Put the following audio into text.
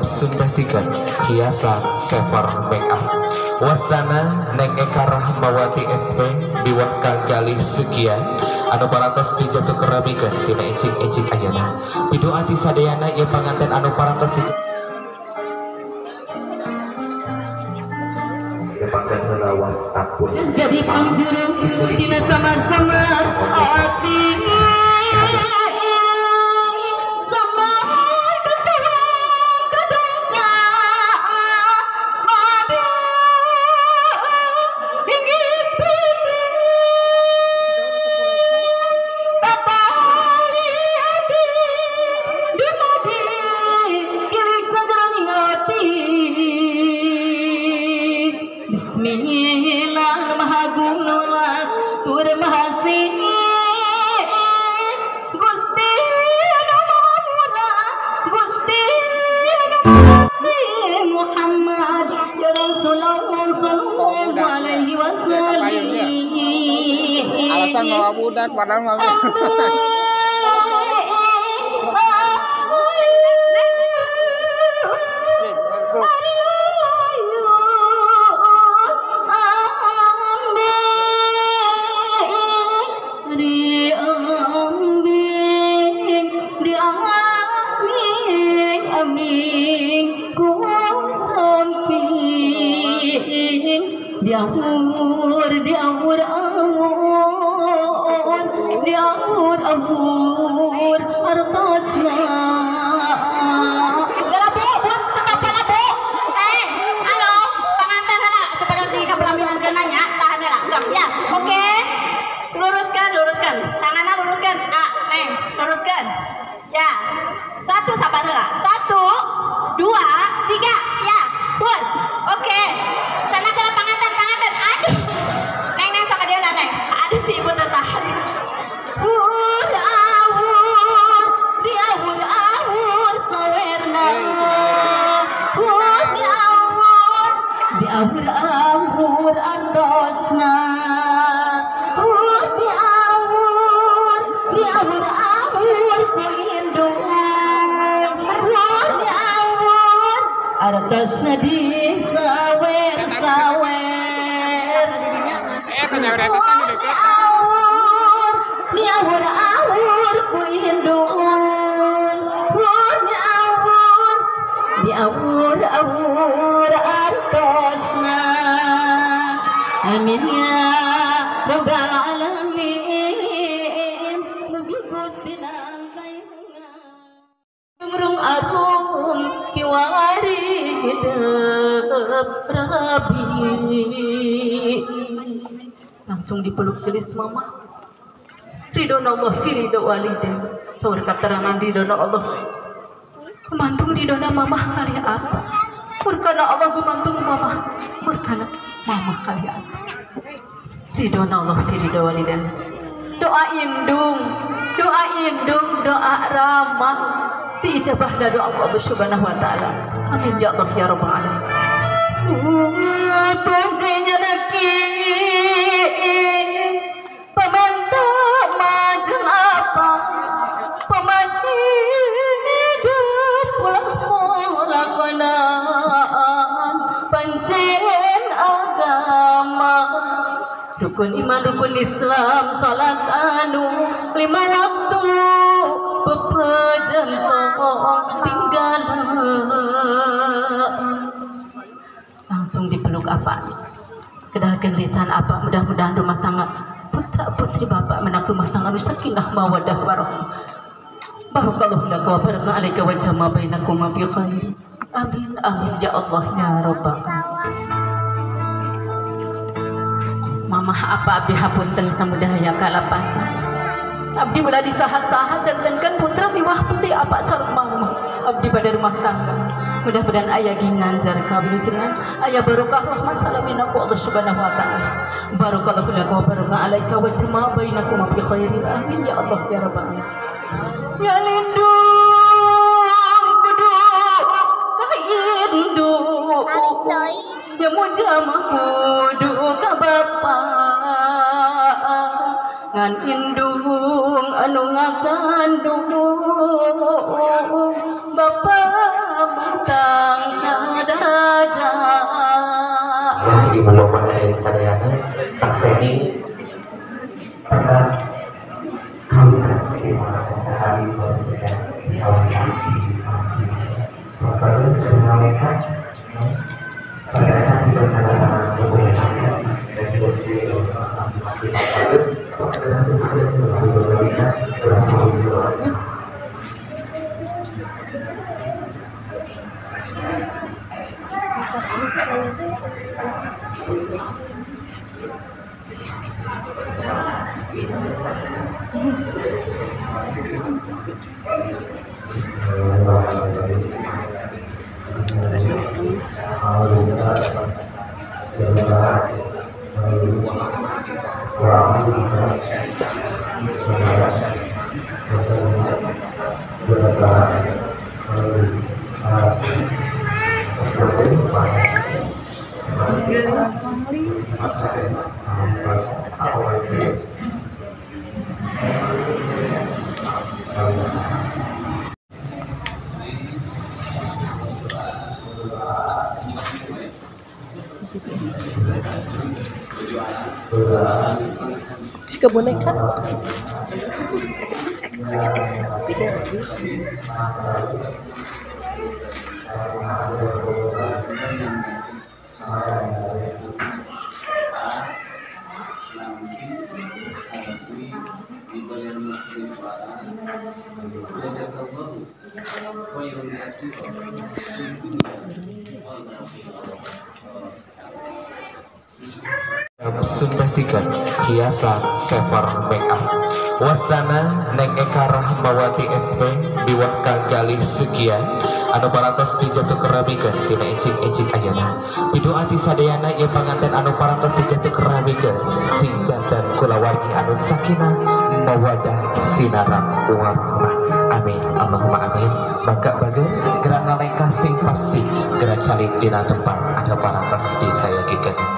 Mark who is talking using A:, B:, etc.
A: Sundasikan hiasan Sever Makeup Wastana Neng Eka Rahmawati SP diwakal kali sekian anu parantos dijatuh keramikan tina ecing-ecing ayana pidu ati sadayana ia panganten anu parantos pangan helawas takun
B: jadi panjuru tina samar-samar hati Bismillah maha gunuas tur mahasih Gusti Gusti Muhammad ya Rasulullah sallallahu alaihi wasallam
C: alasan bawa budak padahal mau
B: diawur artosna gara bu buat tetap pala bu halo pengantin hala supaya si kapelaminan kenanya tahan hala ya oke luruskan tangannya luruskan neng luruskan ya satu sabar hala 1 2 3 ya pun oke sana ke pengantin aduh neng sama dia lah neng aduh si ibu tertahan diawur artosna diawur ku indung diawur artosna di sawer diawur ku indung diawur artosna amin ya rabbal alamin mugi Gusti nangkayungan gemrung arum kiwari hidup rabi langsung dipeluk gelis mama ridona Allah fi ridho walidin saur katerangan ridona Allah kemantung ridona mama kali apa murkana Allah kemantung mama murkana mama kali apa ridona Allah fi ridho walidin doa indung doa ramah diijabah doa Allah subhanahu wa ta'ala amin ya Allah ya rabbal alamin tunjinya lagi pemantau macam apa pemati hidup lakonan pancen agama rukun iman rukun Islam salat anu 5 waktu bepejan tinggalan langsung dipeluk apa kedah gelisan apa mudah-mudahan rumah tangga putra putri bapak menak rumah tangga sakinah mawadah warahmah barakallahu laka wa baraka alaika wa jama bainakum bi khair amin amin ya Allah ya rabbal mama apa abdi hapunten samudaya kalapatan abdi bela disaha-saha jantankan putra miwah putri apa sareng mama abdi pada rumah tangga mudah-mudahan ayah ginanjar kawilujengan ayah barokah rahmat salamina ku Allah subhanahu wa ta'ala barakallahu laka wa baraka alaika wa jama bainakum bi khairin amin ya Allah ya rabbal alamin ya lindung kudu kaindung ya mujamah kudu ka bapa ngan indung anu ngakandung bapa mata
A: ibu bapak dan sadayana sakseni pernah kawin terima sehari bersihkan di awal masih seperti mereka pada saat itu adalah kebenaran dan juga
C: Suka boneka.
A: Sumbasikan hiasan Sever Makeup Wastana Neng Eka Rahmawati SP biwah kanggali sekian anu parantos dijatuh keramikeun tina encing-encing ayana pidoati sadayana ieu panganten anu parantos dijatuh keramikeun sing jantan kulawargi anu sakinah mawadah sinaram warahmah amin Allahumma amin mangga bageun gerak nalengkah sing pasti gerak calik dina tempat ada parantos disayagikeun.